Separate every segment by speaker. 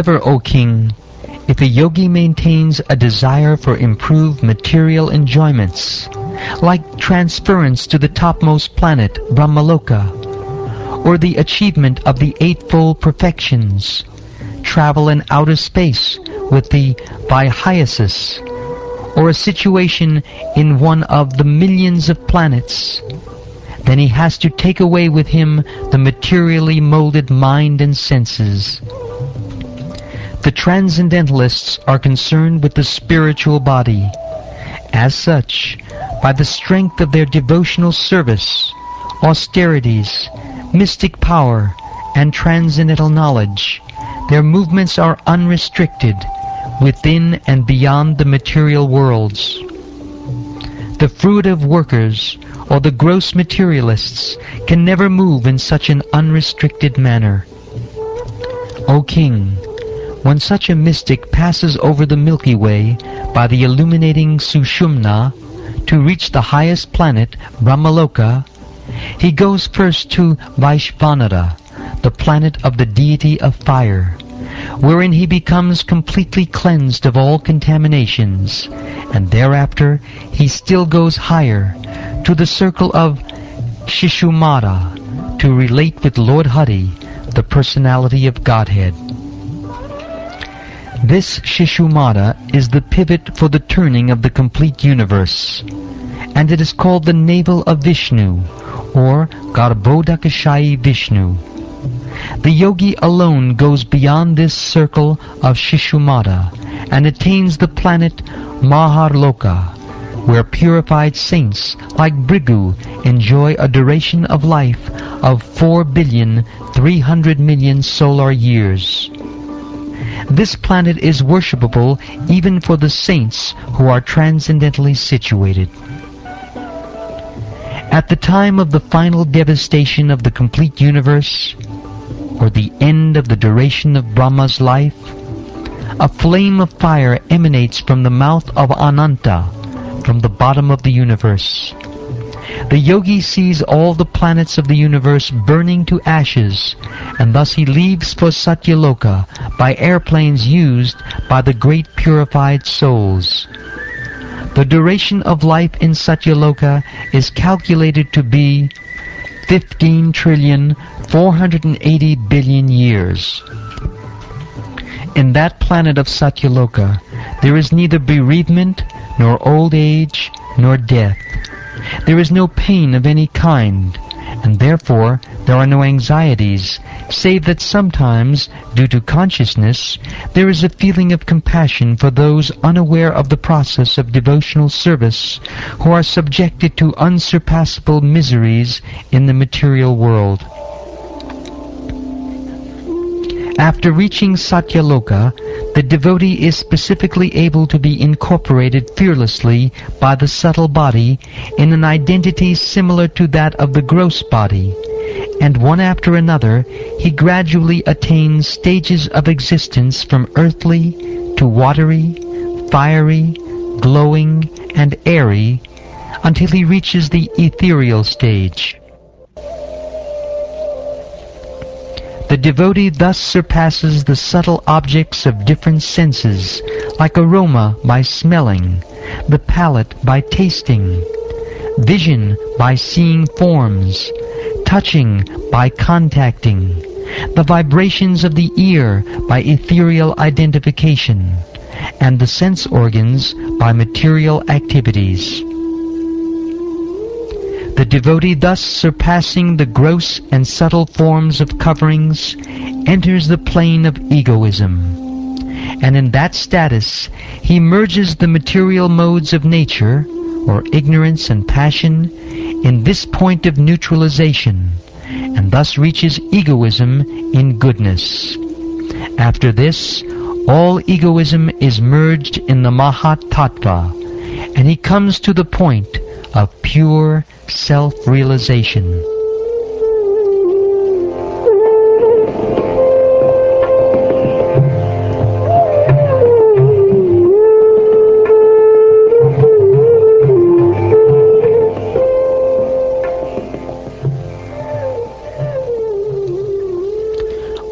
Speaker 1: However, O king, if a yogi maintains a desire for improved material enjoyments, like transference to the topmost planet, Brahmaloka, or the achievement of the Eightfold Perfections, travel in outer space with the Vihyasis, or a situation in one of the millions of planets, then he has to take away with him the materially molded mind and senses. The Transcendentalists are concerned with the spiritual body. As such, by the strength of their devotional service, austerities, mystic power, and transcendental knowledge, their movements are unrestricted within and beyond the material worlds. The fruitive workers or the gross materialists can never move in such an unrestricted manner. O king, when such a mystic passes over the Milky Way by the illuminating Sushumna to reach the highest planet, Brahmaloka, he goes first to Vaishvanara, the planet of the deity of fire, wherein he becomes completely cleansed of all contaminations, and thereafter he still goes higher to the circle of Shishumara to relate with Lord Hari, the personality of Godhead. This Shishumara is the pivot for the turning of the complete universe, and it is called the navel of Vishnu, or Garbhodakashayi Vishnu. The yogi alone goes beyond this circle of Shishumara and attains the planet Maharloka, where purified saints like Bhrigu enjoy a duration of life of 4,300,000,000 solar years. This planet is worshipable even for the saints who are transcendentally situated. At the time of the final devastation of the complete universe, or the end of the duration of Brahma's life, a flame of fire emanates from the mouth of Ananta, from the bottom of the universe. The yogi sees all the planets of the universe burning to ashes, and thus he leaves for Satyaloka by airplanes used by the great purified souls. The duration of life in Satyaloka is calculated to be 15,480,000,000,000 years. In that planet of Satyaloka, there is neither bereavement, nor old age, nor death. There is no pain of any kind, and therefore there are no anxieties, save that sometimes, due to consciousness, there is a feeling of compassion for those unaware of the process of devotional service, who are subjected to unsurpassable miseries in the material world. After reaching Satyaloka, the devotee is specifically able to be incorporated fearlessly by the subtle body in an identity similar to that of the gross body, and one after another he gradually attains stages of existence from earthly to watery, fiery, glowing, and airy, until he reaches the ethereal stage. The devotee thus surpasses the subtle objects of different senses, like aroma by smelling, the palate by tasting, vision by seeing forms, touching by contacting, the vibrations of the ear by ethereal identification, and the sense organs by material activities. The devotee, thus surpassing the gross and subtle forms of coverings, enters the plane of egoism, and in that status he merges the material modes of nature, or ignorance and passion, in this point of neutralization, and thus reaches egoism in goodness. After this, all egoism is merged in the Mahat Tattva, and he comes to the point of pure self-realization.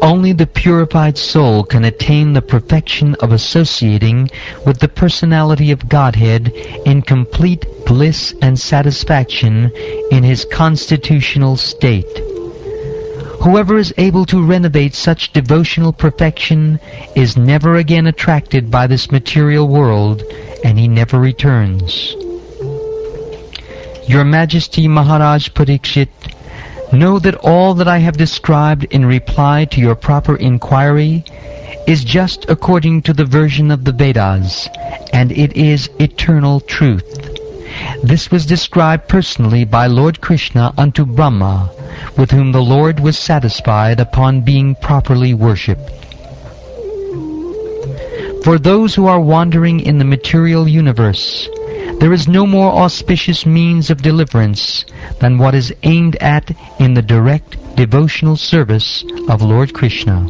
Speaker 1: Only only the purified soul can attain the perfection of associating with the personality of Godhead in complete bliss and satisfaction in his constitutional state. Whoever is able to renovate such devotional perfection is never again attracted by this material world, and he never returns. Your Majesty Maharaj Parikshit, know that all that I have described in reply to your proper inquiry is just according to the version of the Vedas, and it is eternal truth. This was described personally by Lord Krishna unto Brahma, with whom the Lord was satisfied upon being properly worshipped. For those who are wandering in the material universe, there is no more auspicious means of deliverance than what is aimed at in the direct devotional service of Lord Krishna.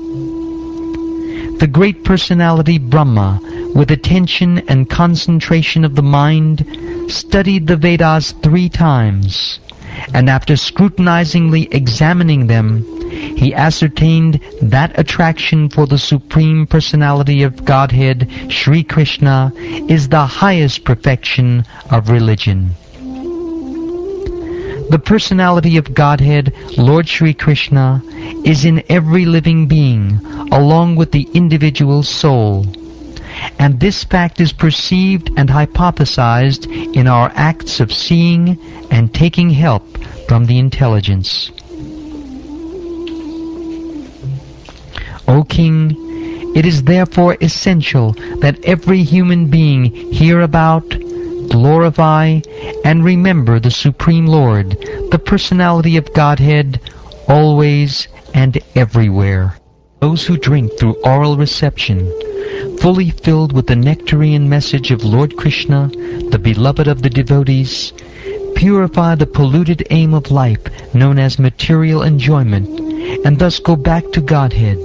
Speaker 1: The great personality Brahma, with attention and concentration of the mind, studied the Vedas 3 times, and after scrutinizingly examining them, he ascertained that attraction for the Supreme Personality of Godhead, Sri Krishna, is the highest perfection of religion. The Personality of Godhead, Lord Sri Krishna, is in every living being, along with the individual soul. And this fact is perceived and hypothesized in our acts of seeing and taking help from the intelligence. O King, it is therefore essential that every human being hear about, glorify, and remember the Supreme Lord, the Personality of Godhead, always and everywhere. Those who drink through oral reception, fully filled with the nectarian message of Lord Krishna, the beloved of the devotees, purify the polluted aim of life known as material enjoyment, and thus go back to Godhead,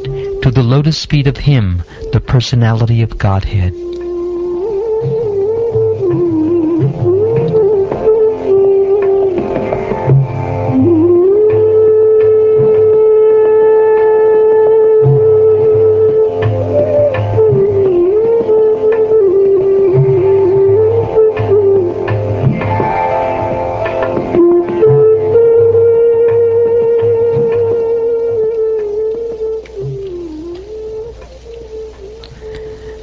Speaker 1: to the lotus feet of Him, the Personality of Godhead.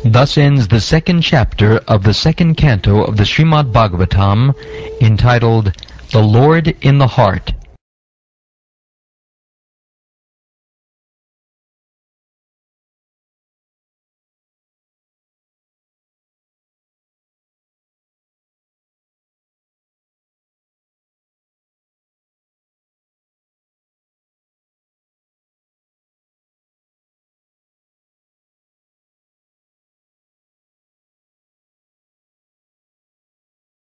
Speaker 1: Thus ends the 2nd chapter of the 2nd canto of the Srimad Bhagavatam, entitled The Lord in the Heart.